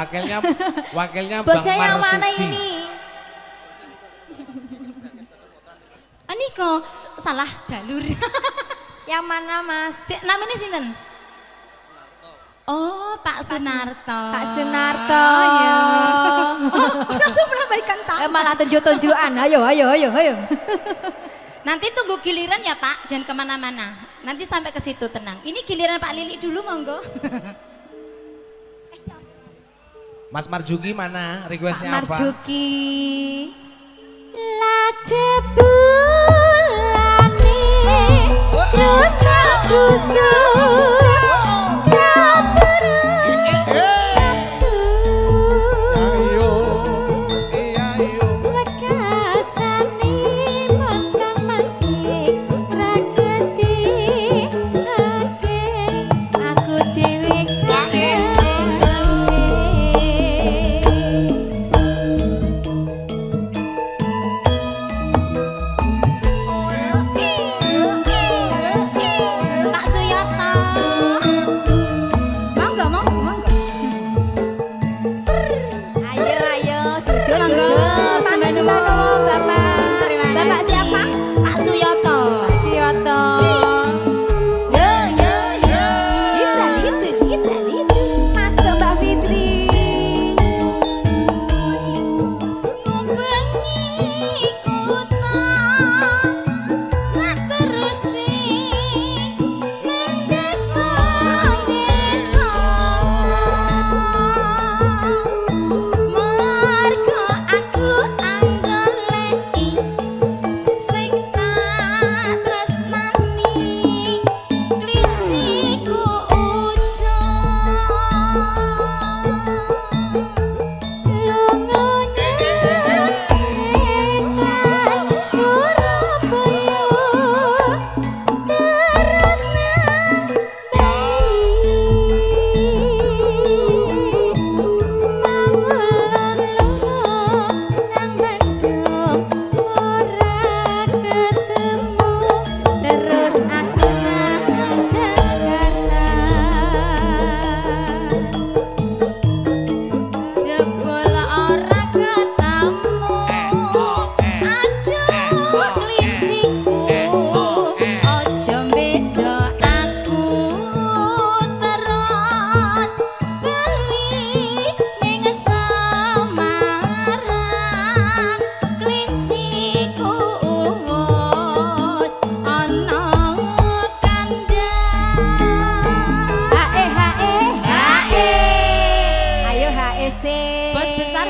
Wakilnya Bosnya Bang yang mana Marsuki. ini? Ini kok salah jalur. Yang mana Mas? Namanya sinten? Oh, Pak Sunarto. Pak Sunarto ya. Langsung melambaikan tangan. Malah tunjuk-tunjukan. Ayo. Nanti tunggu giliran ya Pak, jangan kemana-mana. Nanti sampai ke situ tenang. Ini giliran Pak Lili dulu monggo. Mas Marzuki mana? Requestnya Pak apa? Marzuki. Latebulane rusak kusuk.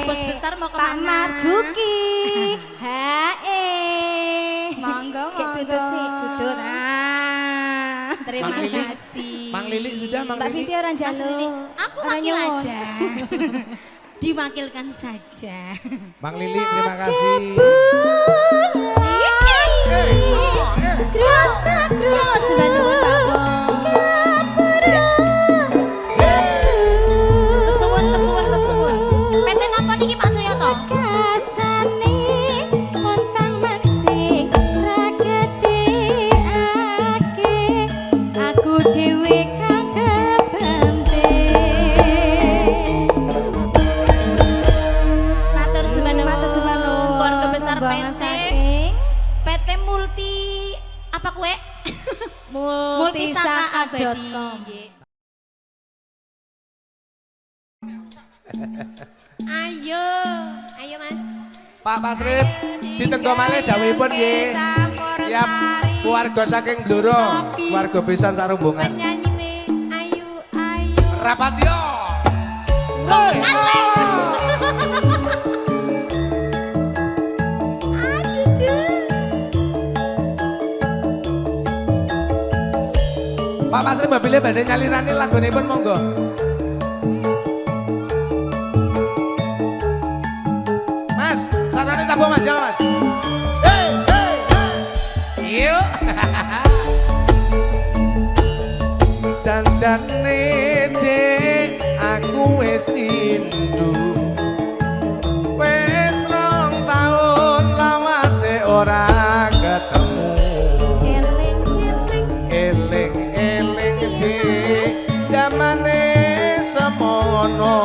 Bos besar mau Pak kemana? Marzuki. Hae. Monggo, Tutut sih, tutut. Terima Mang Lili. kasih. Mang Lili sudah, Mang Mbak Lili. Viti orang Mas Lili, jalo. aku Orang wakil nyuwun. aja. Diwakilkan saja. Mang Lili, terima kasih. Terus nuwun Pak Bos. Kesuwun. PT napa niki Pak Suyoto? Matur suwun. Keluarga besar PT. PT Multi apa kue? Multisaka Abadi. Nggih. Ayo Mas. Pak Pasrip, ditenggo malih dawuhipun nggih. Siap keluarga saking Blora, keluarga pisan sarumbungan. Penyanyine ayu. Rapat yo. Pak Pasrip mobilnya badhe nyalirani lagunipun monggo. Mas, sarane tabuh Mas ya Mas. Hey. Yuk. Janjane Cek, aku wis rindu. Wis 2 taun lawase ora ketemu. Eling Cek, jamane semono.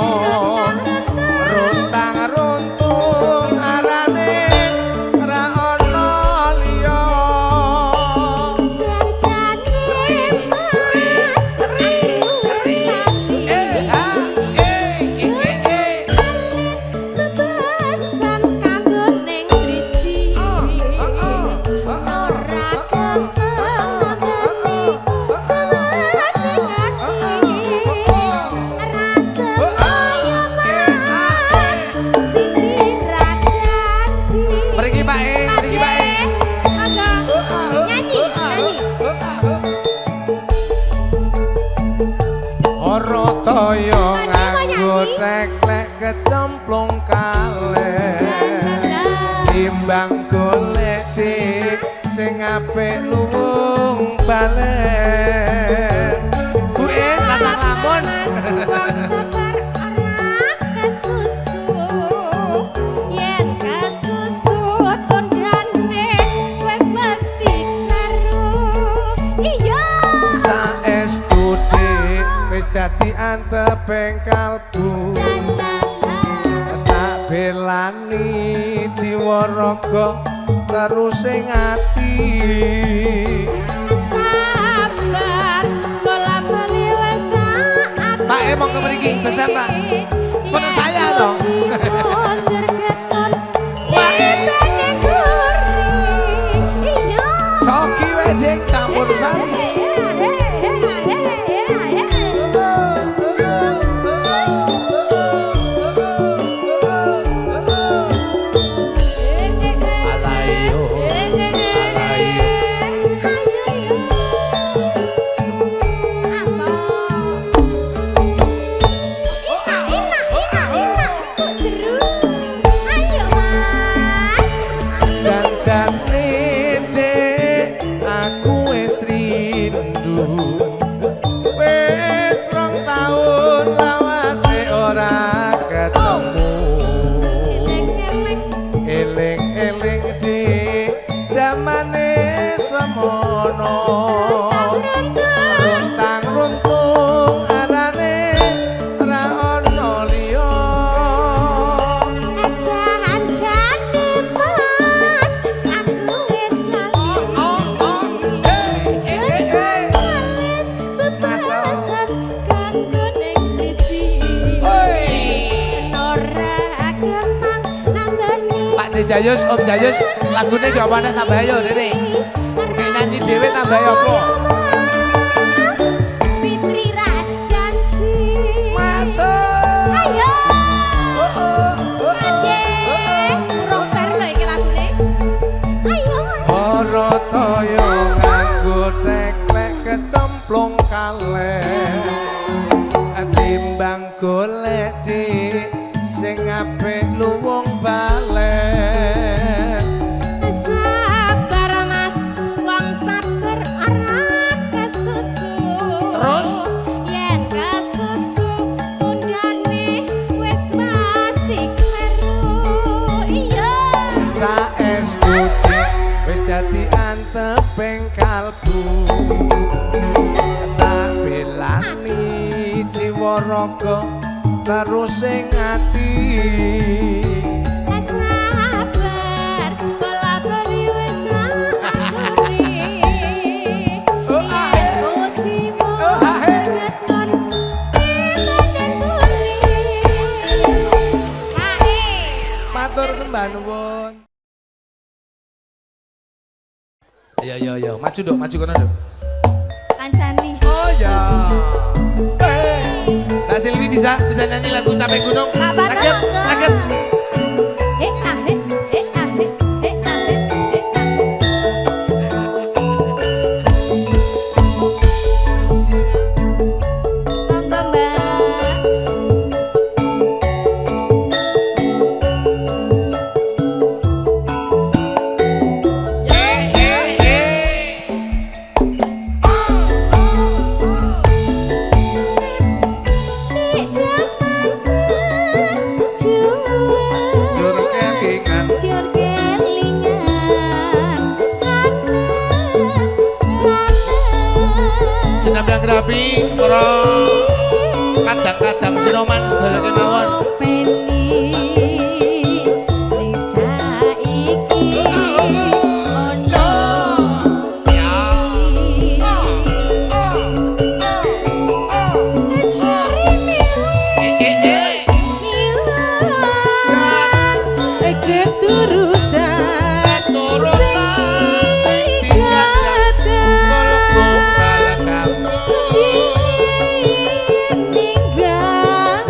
apik luwung balen kuwi rasa lamun saestu dik wis dadi anteping kalbu tak belani jiwa raga terus sing ati sabar bola-bali wis tak Pak emang ke mriki beksan Pak foto saya toh Coki wejing campur sari Jayus, Om Jayus, lagunya gak apa-apa tambah ayo Dede nyanyi dewe tambah ayo apa? Fitri Rajanti Masuk ayo Ade rocker lho iki lagune ayo Orotoyo nganggo teklek kecemplung kaleh timbang golek dik sing apik luwung balen sabar mas wong sabar ora kesusu terus yen kesusu tundane wis pasti kleru iya saestu wis dadi anteping kalbu tak belani jiwa raga terus sing ati sabar bola-bali wis tak aturi yen kucimu keton timanen buri matur sembah nuwun ayo maju dok maju kono dok kancani oh ya Mbak Silvi bisa nyanyi lagu Capek Gunung sakit monggo mbak Sinambang rapi orang kadang-kadang sinoman sedaya kemawon Ninggang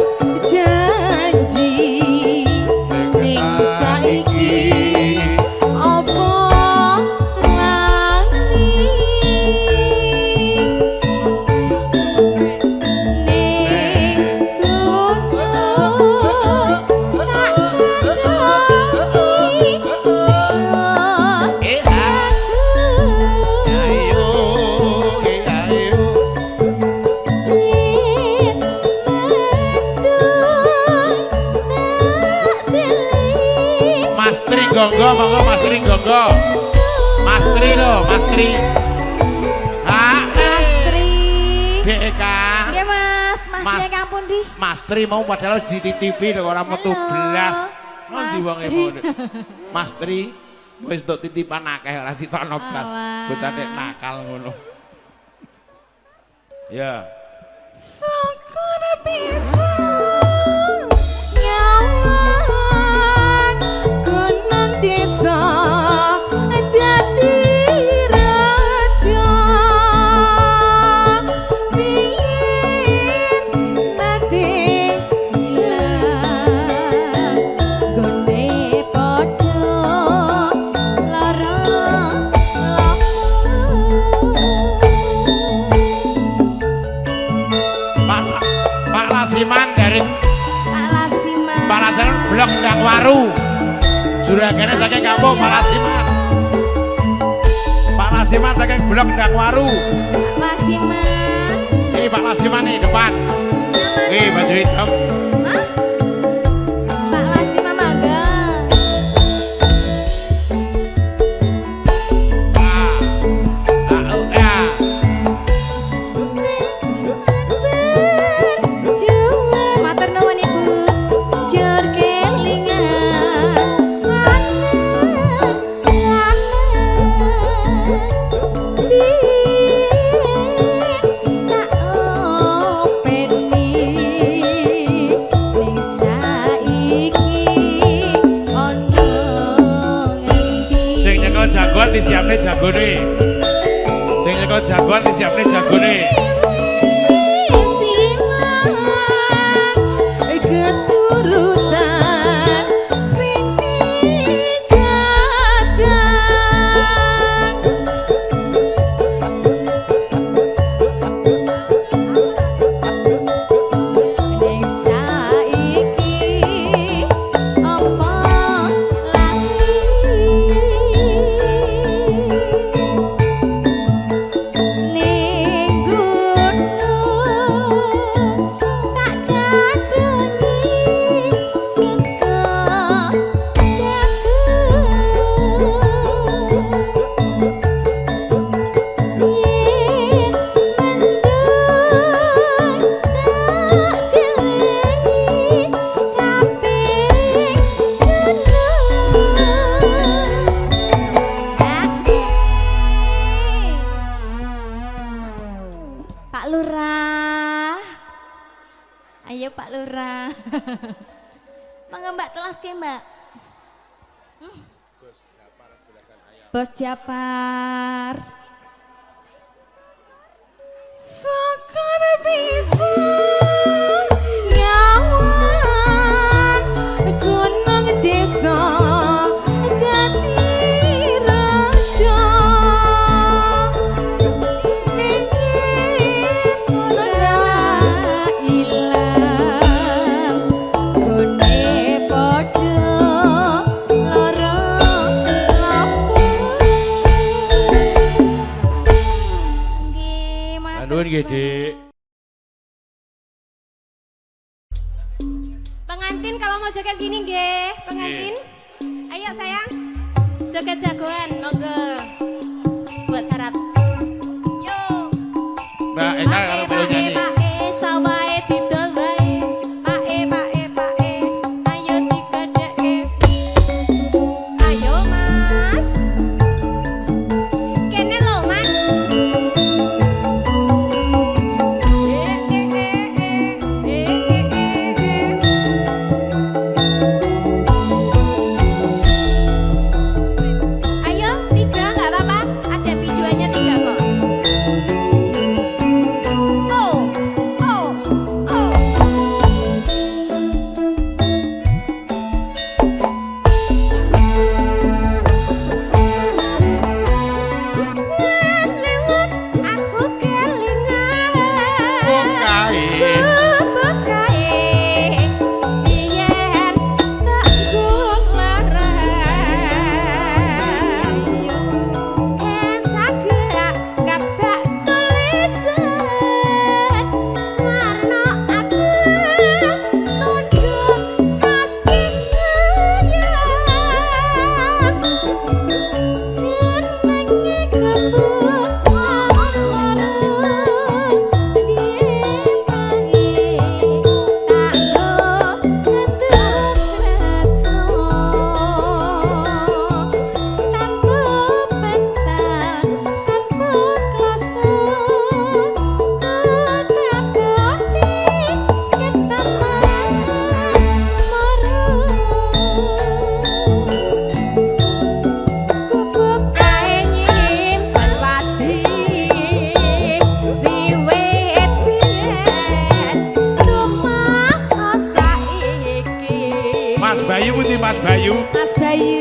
Tri Gonggo. Mas Tri lho, Mas Tri. Ha? Astri. Dek Kang. Nggih Mas, Mas Mas- Tri kampun di. Mas Tri mau padahal dititipi lho ora metu Halo, belas. Nanti Mas wong Tri. ngono. Mas Tri wis tok titipan akeh ora ditokno blas. Alah. Bocah nek nakal ngono. Ya. Sakana bisa nyawang gunung desa dadi raja biyen dadi gone padha lara Pak Lasiman dari Pak Lasiman blok Ndang Waru. Juragane saking kampung Pak Lasiman. Pak Lasiman saking blok Ndang Waru. Ini Pak Lasiman nih depan. Baju hitam. Ya. Matur nuwun Ibu. Jur kelingan Sing nyekel jagoan disiapne jagone. Sing nyekel jagoan disiapne jagone. keturutan sing digadang. Ning saiki apa lali ning gunung tak jadoni saka jagung yen mendung tak silengi caping gunung. Pak Lurah, ayo Pak Lurah. Mangga Mbak telas ke Mbak. Bos Japar. Sakana bisa nyawang gunung desa dadi raja. Nuwun nggih, Dik. Pengantin kalau mau joget sini nggih, pengantin. Ayo sayang. Joget jagoan, monggo. Buat syarat. Yo. Mbak Eka kalau boleh nyanyi. Sawae didol wae. Pae. Ayo digadekke. Ayo Mas. Kene lho Mas. Ayo 3 nggak apa-apa, ada videonya 3 kok.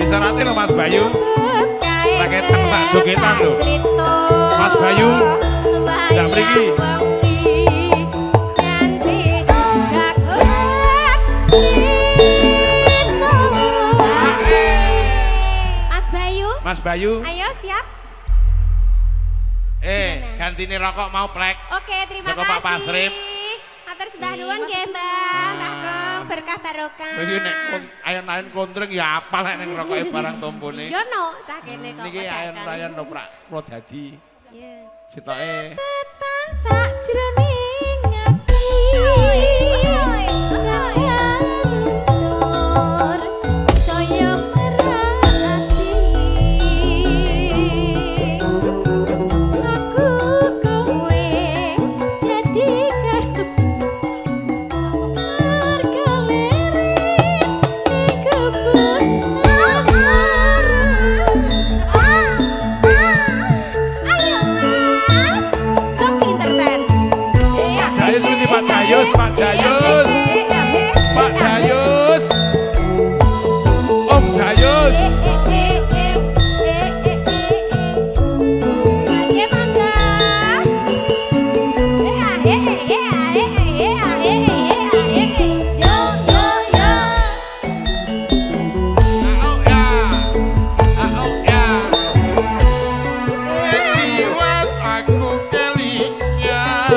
disarati lho Mas Bayu. Raketan sak jogetan lho. Mas Bayu. Ndak mriki. Mas Bayu. Ayo siap. Gantine rokok mau plek. Oke, terima Saka kasih. Pak Pasrip. Matur sembah nuwun nggih, Mbah. Kakung berkah barokah. Iki nek ayon-ayon kontreng ya apal nek ning rokoke barang tompone. Iya no, cah kene kok. Niki ayon-ayon no prak kula dadi. Iya. Sitoke Tetan sakjroning ati. Luntur saya merati. Aku kowe dadi Pak Jayus, Pak Jayus. Pak Jayus. Om Jayus. Liwat aku kelingan.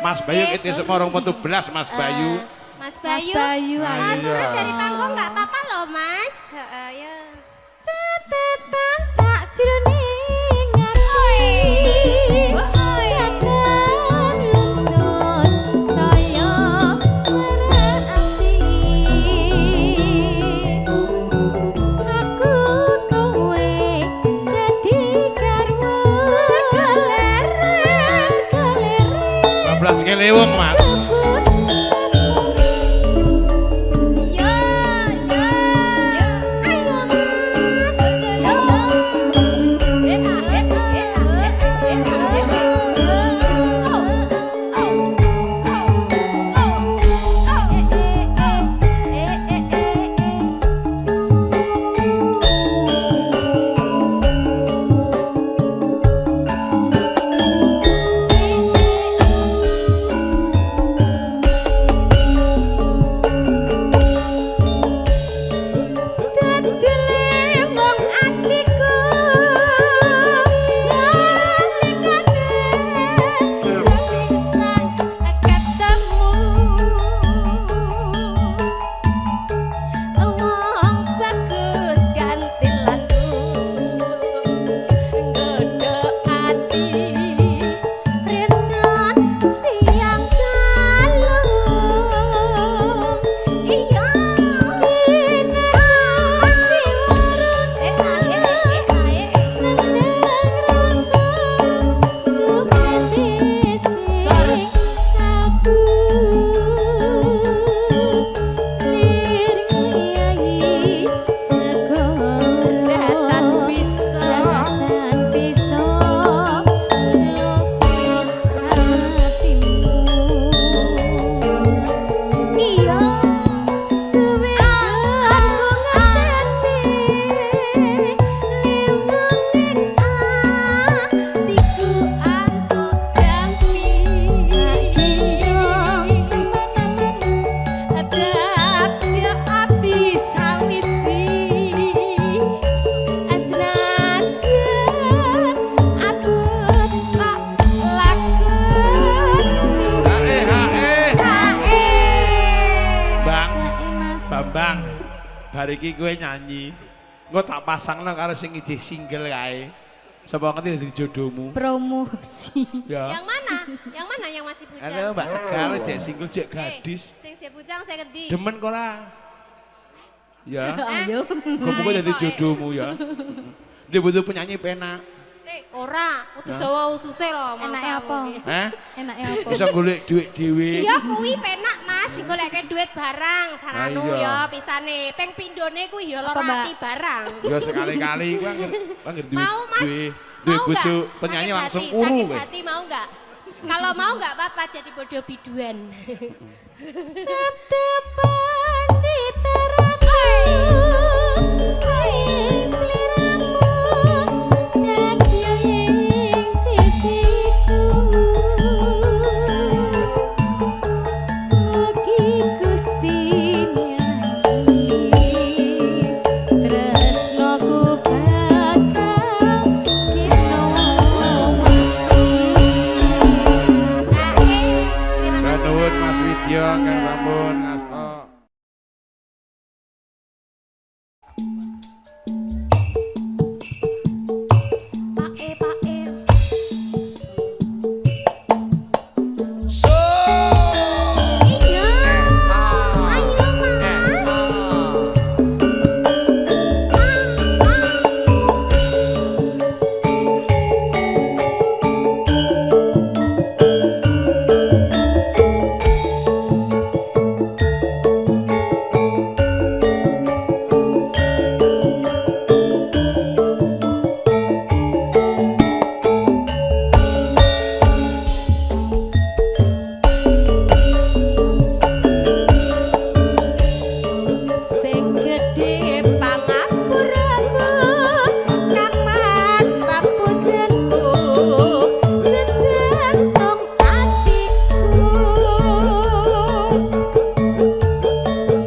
Mas Bayu kita semua orang petu belas Mas Bayu. Mas Bayu. Bayu, ayo. Turun dari panggung nggak apa-apa loh Mas. Ya. Catatan sakjroning ati. Tekan luntur saya merati. Aku kowe dadi garwa galer 12 kali wong Mas. bar iki kowe nyanyi. Engko tak pasangno karo sing ijih single kae. Sapa ngerti dadi jodohmu? Promosi. Ya. Yang mana? Yang mana yang masih bujang? Halo Mbak Tegal, jek single jek gadis. Sing jek bujang saya ngendi? Demen kok ora? Ya. Ayo. Kok dadi jodohmu ya. Dia butuh penyanyi penak. Ora, kudu dawa ususe lho. Enake apa? Hah? Enake apa? Bisa golek duit dhewe. Iya kuwi penak Mas, goleke duit barang saranu iya. ya pisane. Ping pindhone kuwi ya Apa, Mbak? lorati barang. Ya sekali-kali ku anggere duit. Mau Mas? Duit Mau bojo nggak? penyanyi Sakit langsung hati, uru sakit kowe. hati mau enggak? Kalau mau enggak apa-apa jadi bodoh biduan. Sabda panditaraku ing sliramu naging sisiku mugi Gusti nyanyi tresnoku bakal Terima kasih. Nuwun Mas Widya kang sampun ngasta. Sing gedhe pangapuramu Kang Mas papujenku jantung atiku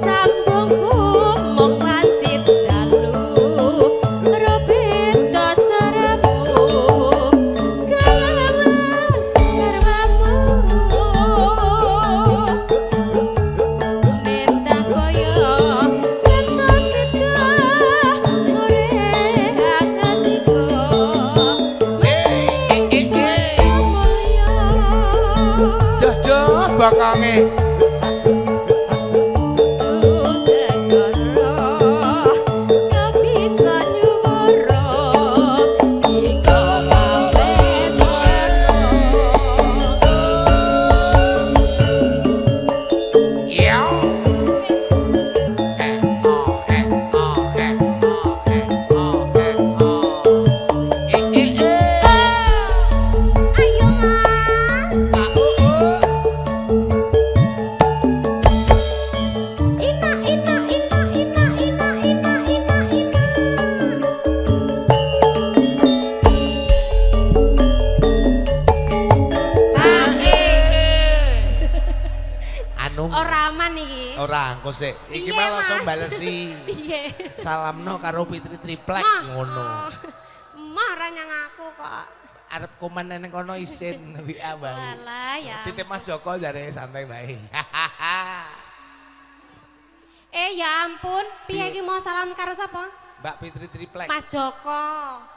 sambungku mung wajib dalu robeta saremu kalawan garwamu Mentang koyo ngentos sida urip hatiku Joh bakange. Kau bisa nyuwara iko kabeh Iya. Ayo Mas Ina ina ina ina ina ina ina ina Anu Ora aman iki ora engko sik. Iki Piye, malah langsung Mas? balesi. Piye Salamno karo Fitri Triplek Mah. ngono. Mah ora nyang aku kok Arep komen neng kono isin WA bae. Walah ya Titip Mas Joko jare santai bae. ya ampun piye iki mau salam karo sapa Mbak Fitri Triplek. Mas Joko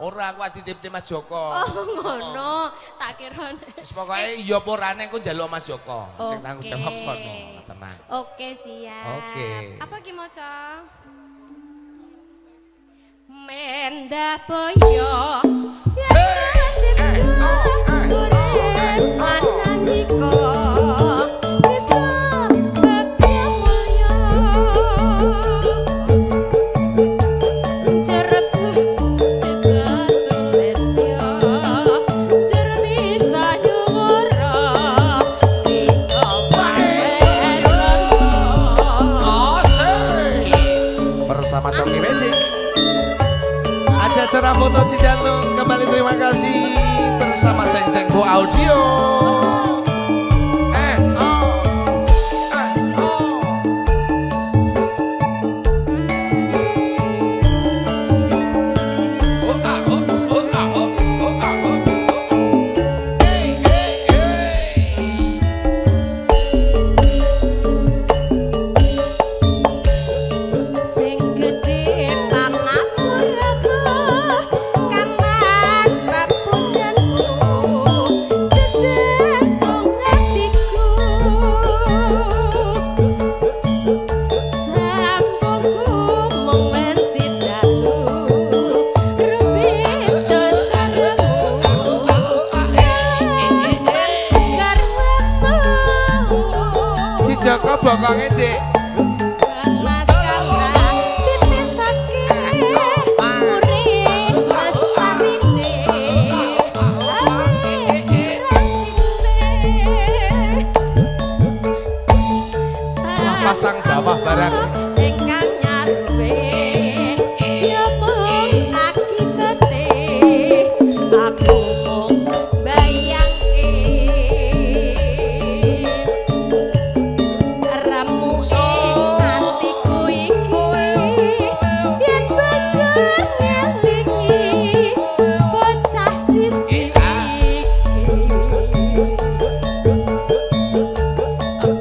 Ora aku titipne Mas Joko. Oh ngono tak kira Wis pokoke iya apa orane engko njaluk Mas Joko. Sing tanggung Oke. jawab kono, tenang. Oke siap. Oke. Apa ki maca? Mendah boyo. Bersama Coki Magic. Acara foto Cijantung kembali terima kasih bersama Ceng Ceng Bu Audio. Sing teko bokonge, Dik. Mas Kang ditisake urip lestarine Pasang bawah barang. ingkang nyaruwe ya mung akibate aku mung bayangke ramu atiku iki yen banjur ngelingi bocah siji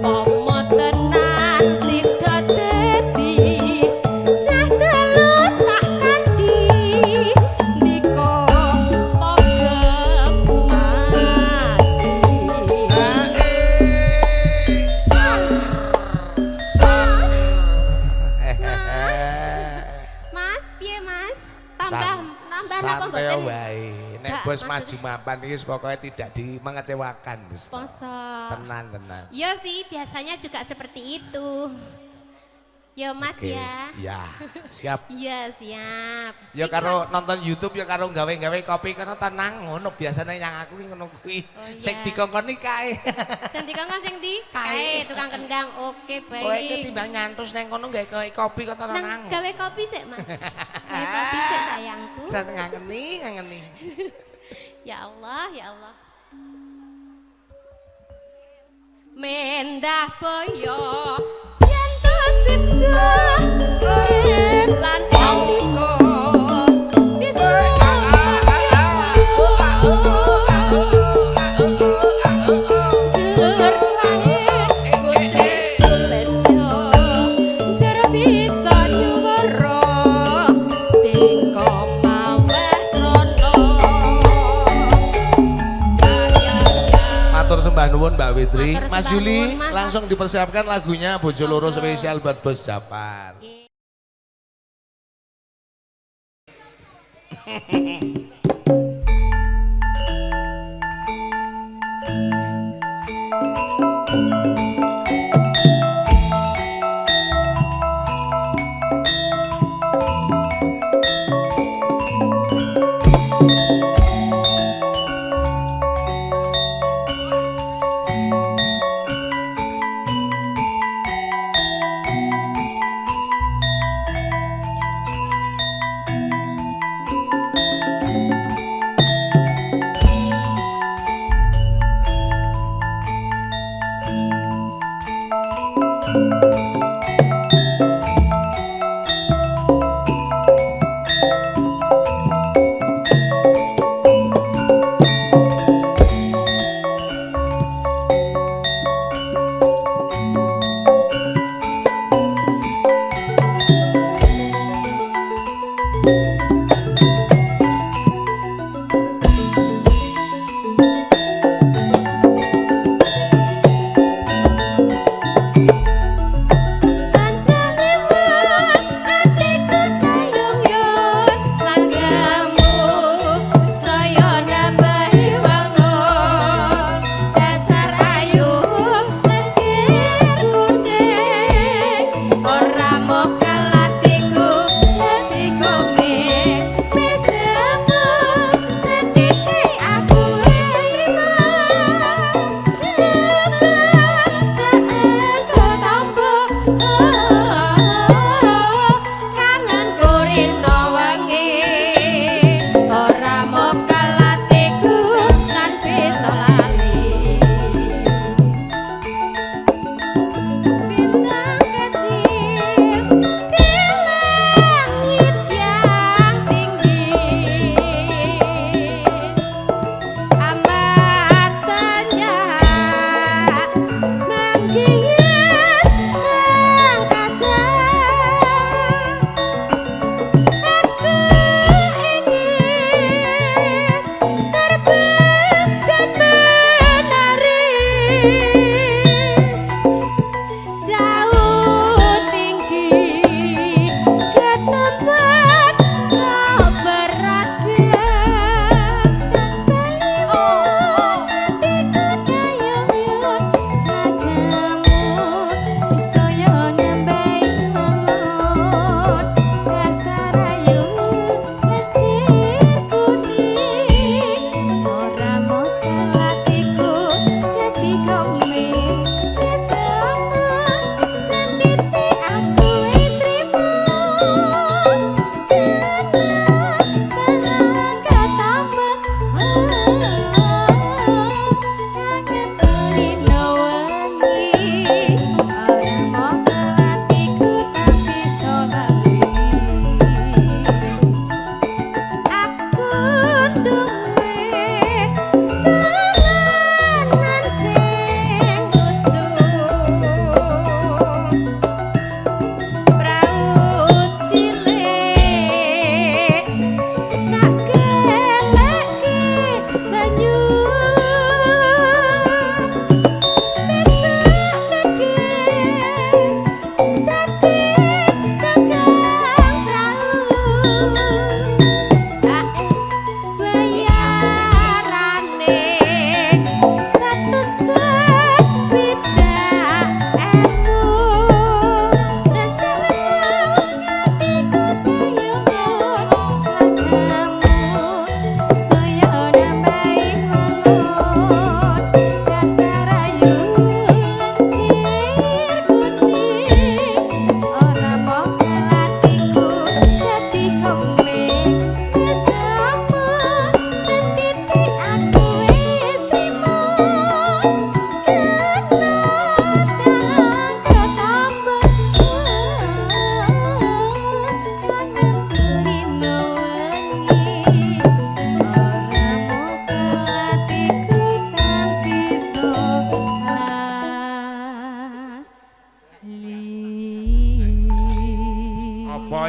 Pomo tenan sida dadi cah telu tak kandi ndika pogem Mas, piye Mas? Tambah napa Santai mboten? wae. Nek Gak, bos maksud- maju mapan iki pokoknya tidak mengecewakan. Poso. Tenang. Ya sih, biasanya juga seperti itu. Ya Mas Oke, ya. ya, siap. Iya, siap. Ya karo nonton YouTube ya karo gawe-gawe kopi karena tenang ngono biasanya yang aku ki ngono kuwi. Oh, iya. Sing dikongkoni kae. Sing dikongkon sing ndi? Kae. Tukang kendang. Oke, baik. Kowe iki timbang nyantus nang kono gawe kopi kok Nang tenang. gawe kopi sik, Mas. Gawe kopi sik sayangku. Jan ngangeni. Ya Allah, ya Allah. Mendah boyo yen to sindah lan andika bisa jur langit putri sulestyo jur bisa nyuwara teko maweh srana Matur sembah nuwun Mbak Witri. Matur Mas sembah Yuli nuwun, Mas. langsung dipersiapkan lagunya Bojo Loro Monggo. spesial buat Bos Japar.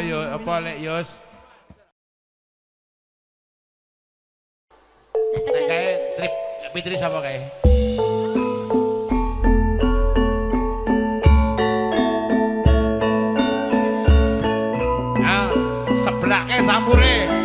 yo apa lek Yus? Nek kae trip Fitri sapa kae? Ah, seblake sampure.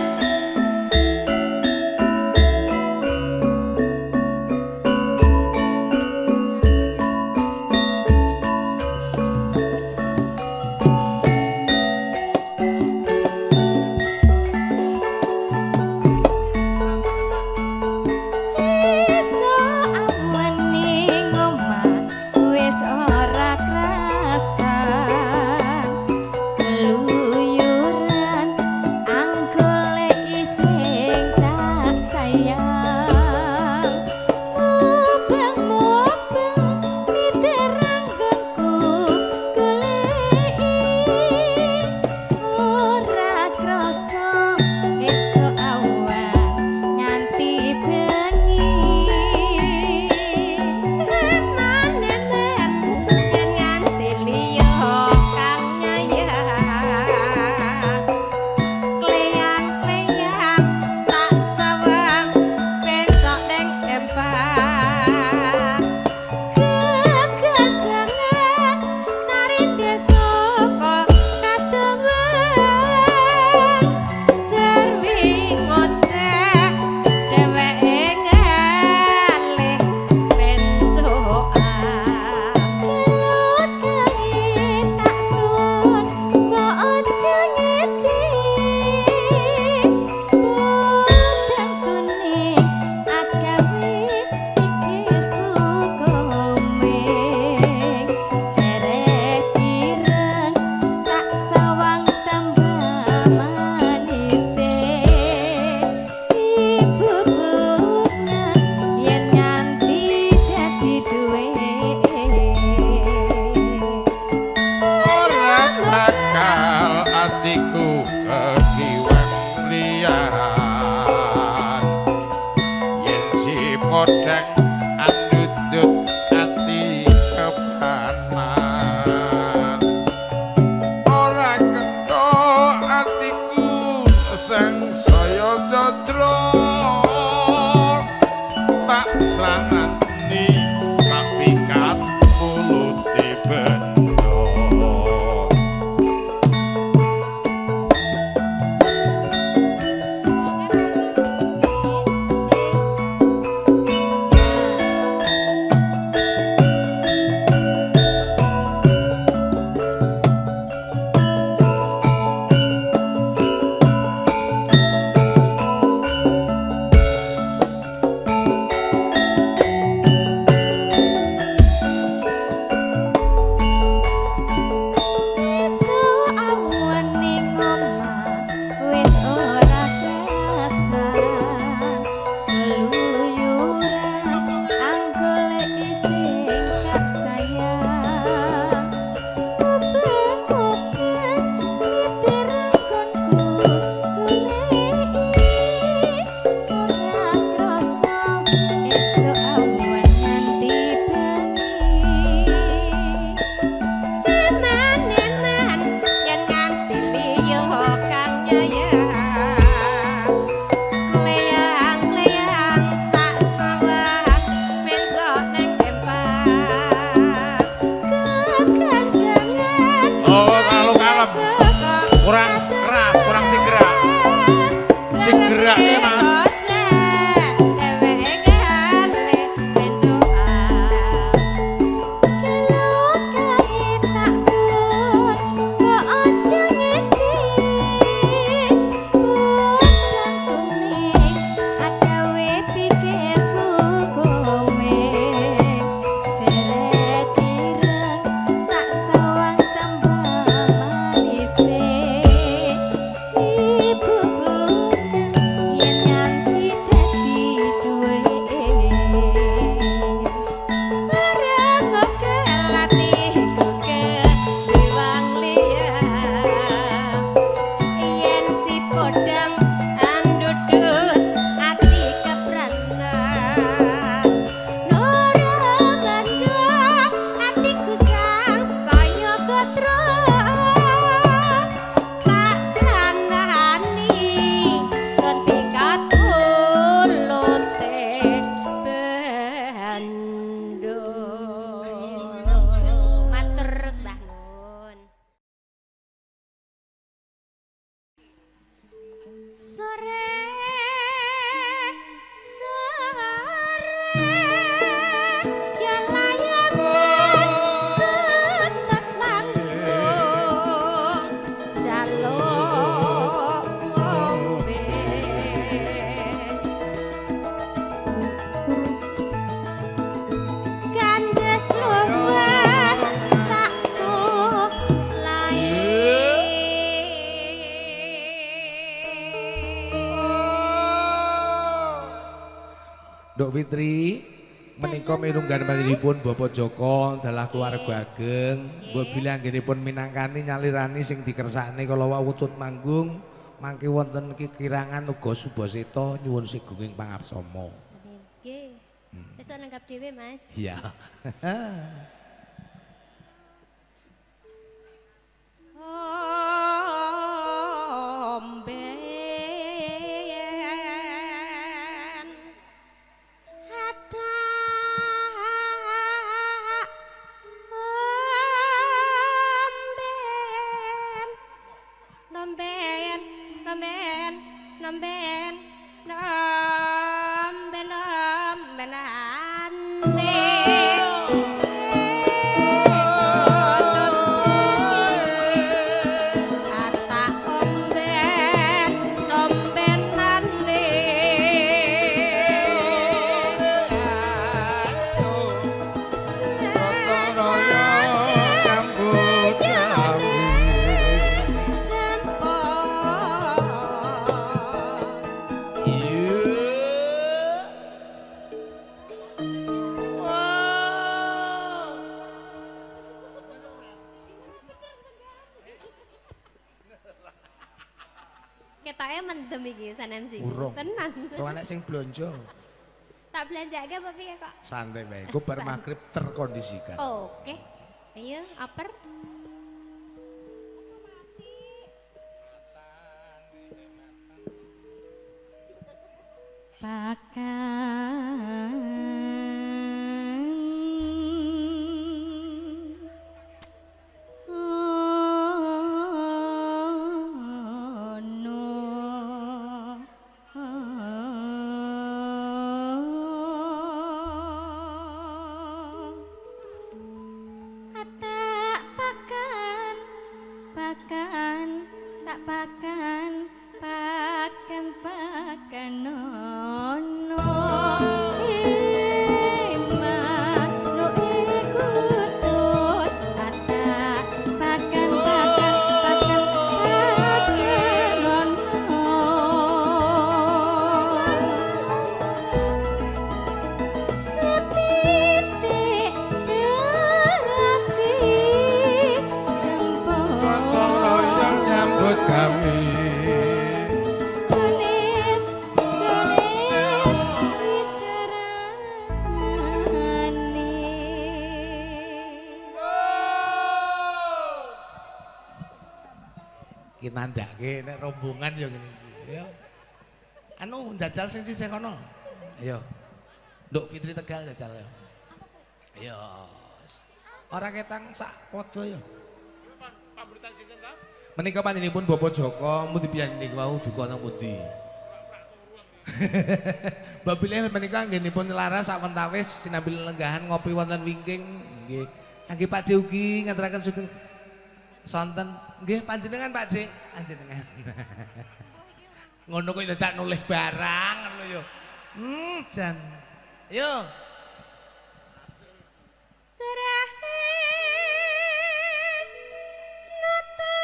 Fitri menika mirunggan panjenenganipun Bapak Joko dalah keluarga ageng. Mbok bilih anggenipun minangkani nyalirani sing dikersakne kala wau wutut manggung mangke wonten kikirangan uga Subaseta nyuwun sigunging pangarsama. Nggih. Wis nanggap dhewe, Mas. Iya. Omben hatta omben omben omben omben omben Ketoknya mendem iki sanem sing. Urung. Tenan. Kok anak sing blonjo. Tak belanjake apa piye kok? Santai bae. Ku bar magrib terkondisikan. Oke. Ayo, aper. Pakan tak pakan nono no ikutut tak pakan nono setitik kasih jempol Nyambut kami. Tulis bicarane. Ki nandake nek rombongan ya ngene iki. Ya. Anu njajal sing sisih kono. Ayo. Nduk Fitri Tegal jajal ya. Ayo. Ora ketang sak padha ya. Pamuritan sinten ta? Menika panjenenganipun Bapak Joko mundi piye niku wau duka nang pundi? Mbak bilih menika anggenipun laras sawentawis sinambi lenggahan ngopi wonten wingking nggih. Kangge Pak De ugi ngaturaken sugeng sonten. Nggih panjenengan Pak De, panjenengan. Ngono kok dadak nulih barang ngono yo. Jan. Yo. Terakhir nata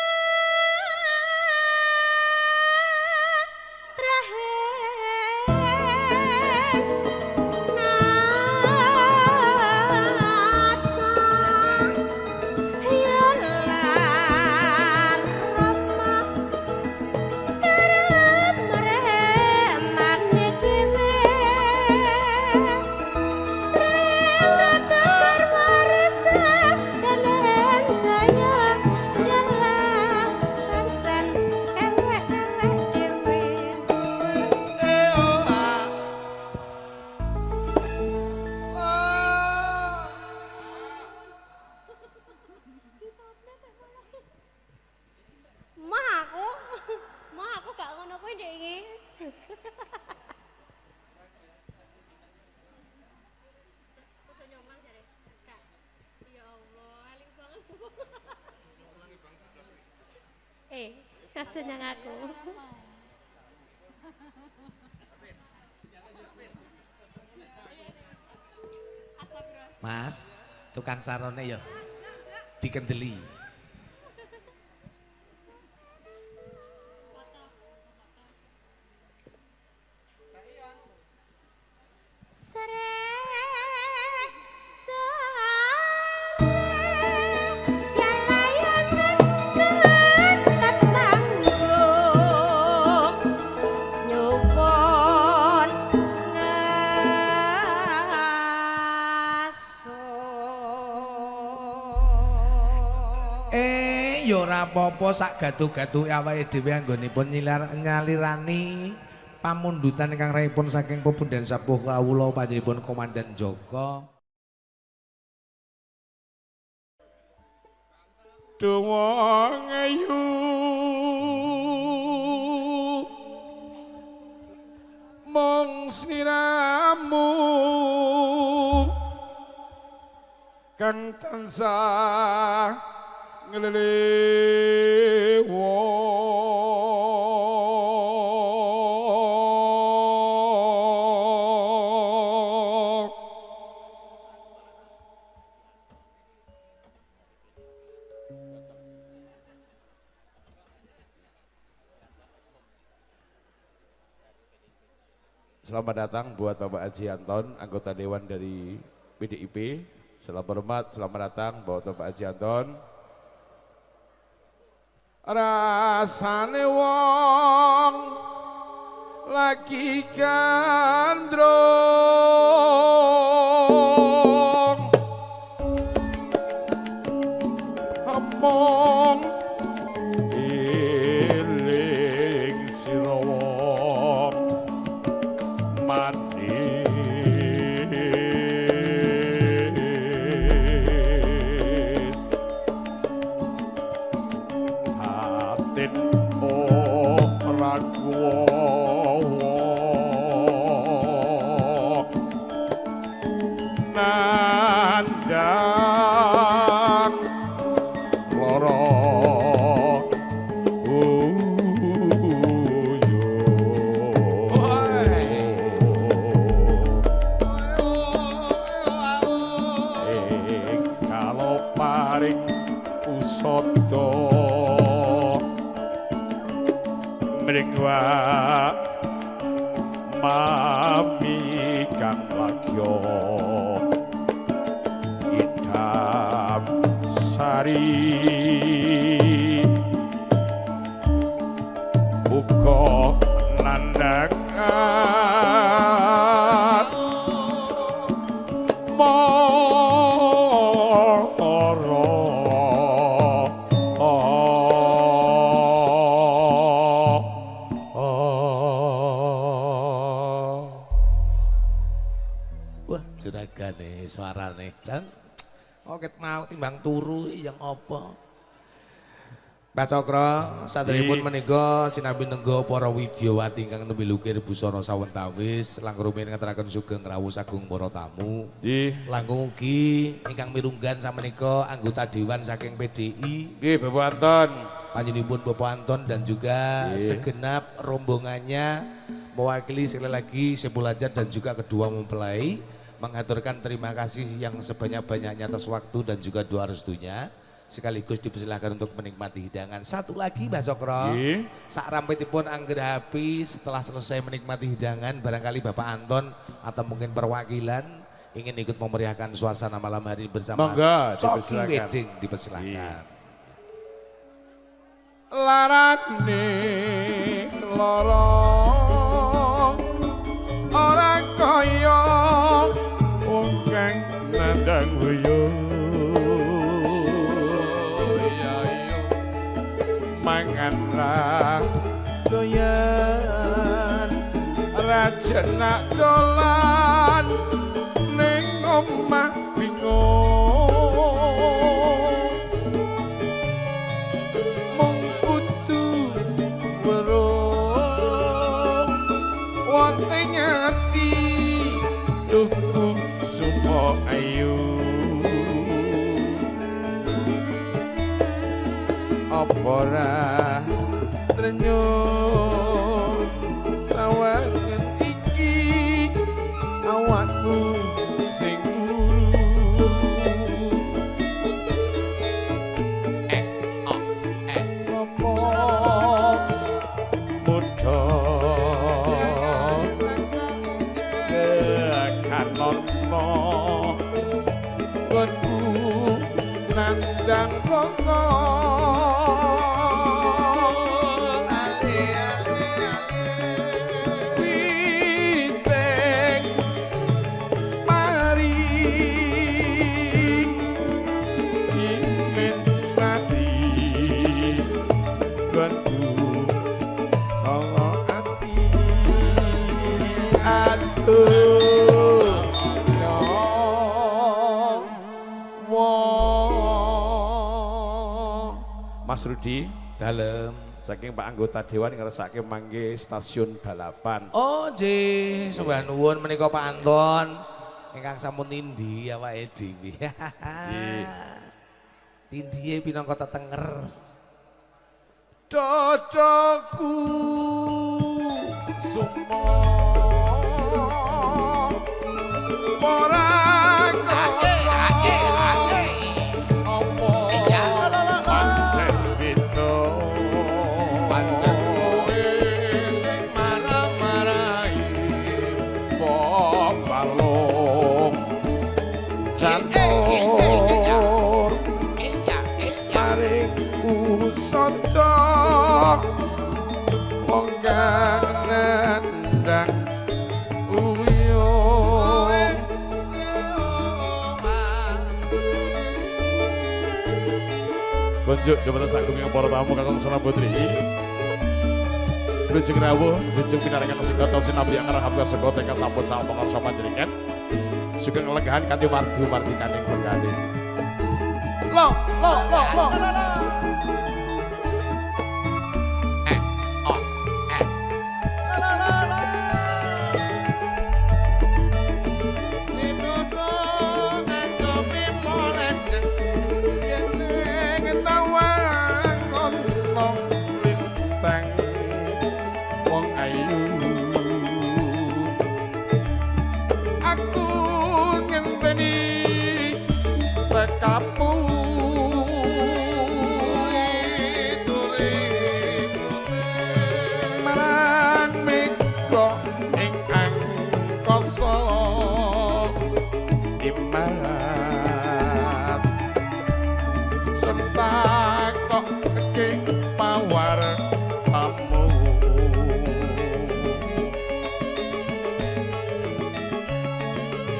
Mah aku gak ngono kuwi ndek iki. Kudu nyomang jare. Kak. Ya Allah, aling banget. Aja nyang aku. Mas, tukang sarone ya dikendeli. Sare ya ora apa-apa sak gaduh-gaduh awake dhewe anggonipun nyalirani pamundutan ingkang raipun saking pepundhen sepuh kawula panjenenganipun Komandan Joko. Duwong ayu mong sliramu kang tansah nglelewo Selamat datang buat Bapak Haji Anton, anggota Dewan dari PDIP. Selamat hormat, selamat datang buat Bapak Haji Anton. Rasane wong lagi gandrung omong eling sira wong mati hatin ora kuwowo nandang loro mringwa mami kang lagyo idam sari buka nandakan Juragane suarane jan oket mau timbang turu yang apa Mbah Cokro sadèrèngipun menika sinambi nengga para widyawati ingkang nembe lukir busana sawetawis langkung rumiyin ngaturaken sugeng rawuh sagung para tamu nggih langkung ugi ingkang mirunggan samenika anggota dewan saking PDI nggih Bapak Anton panjenenganipun Bapak Anton dan juga segenap rombongannya mewakili sekali lagi Saiful Hajat dan juga kedua mempelai mengaturkan terima kasih yang sebanyak-banyaknya atas waktu dan juga doa restunya sekaligus dipersilakan untuk menikmati hidangan. Satu lagi Mbah Cokro sak rampetipun angger habis setelah selesai menikmati hidangan barangkali Bapak Anton atau mungkin perwakilan ingin ikut memeriahkan suasana malam hari bersama Coki Wedding dipersilakan. Larane lorong orang kaya wong kang nandang wuyo mangan ra doyan raja nak dolan ning omah bingung mung kudu weruh wonte nyati tuku sumo ayu apa ora renyuh sawangen iki awakku sing muda kanonmo konku nandang Mas Rudi Dalem. saking Pak anggota dewan ngersake mangke stasiun balapan. Oh nggih, sembah nuwun menika Pak Anton. Ingkang sampun tindhi awake dhewe. Tindhihe pinangka tetenger. Dodoku sumo ora nendang uyung Bonjuk jabatan sagung yang para tamu kakang sana putri Lujeng rawuh, lujeng pinaringan sing kaca sinabi yang ngarahap kasego teka sampun sama pengarsa panjenengan sugeng legahan kanthi mardi-mardikaning penggali lo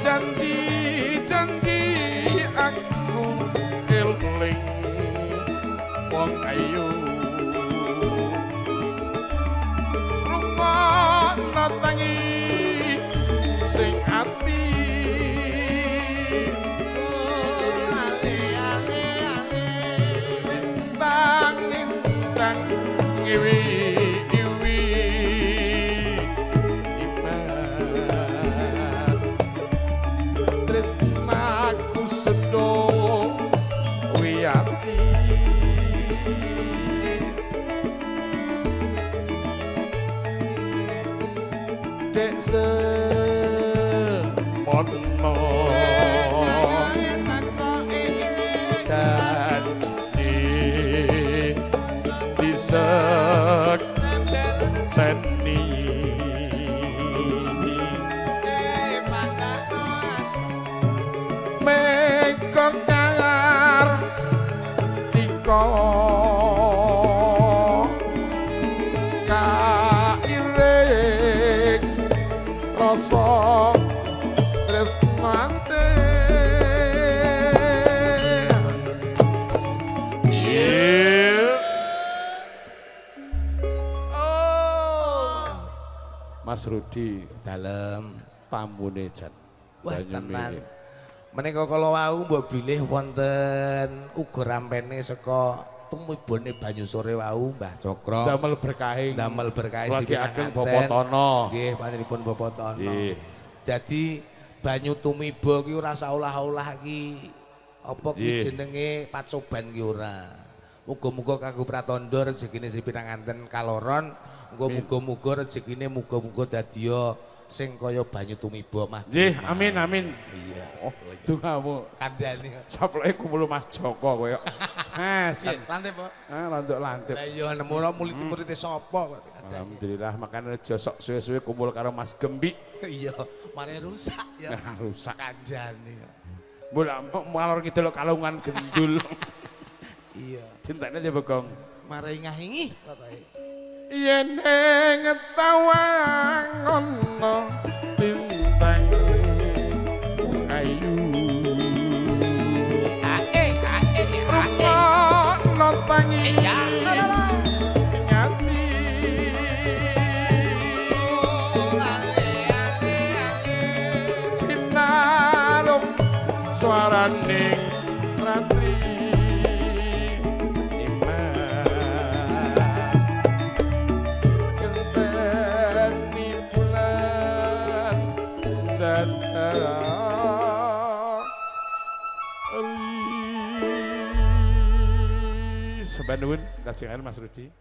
janji aku eling wong ayu rupana tangi sing ati lintang ngiwi aku sedih wiyati dek semono janji disek seni kekar tika kairik rasa tresnante Mas Rudi Dalem tamune jan wah tenan. Menika kala wau mbok bilih wonten uga rampene saka tumibone banyu sore wau Mbah Cokro. Damel berkahing. Damel berkahi Lagi ageng Bapak Tono. Nggih, panjenenganipun Bapak Tono. Nggih. Dadi banyu tumiba ki ora saolah-olah ki apa ki jenenge pacoban ki ora. Muga-muga kanggo pratandha rezekine sipinanganten kaloron, muga-muga rezekine muga-muga dadya sing kaya banyu tumiba mah. Nggih, amin amin. Iya. Oh, dongamu kandhane. Saploke kumpul Mas Joko koyo. Lantai, Pak. Lantuk-lantuk. Lah iya nemu murid-muride sapa kok. Alhamdulillah makane aja sok suwe-suwe kumpul karo Mas Gembik. Iya, mare rusak ya. Rusak kandhane. Bola malor ngidul kalungan gendul. Iya. Cintane aja begong. Mare ngahingi pokoke. Yen ngetawa ngono bintang ayu rupa tangi nyati kinarum suaraning ratri iman Mbak Nuwun, kajengan Mas Rudi.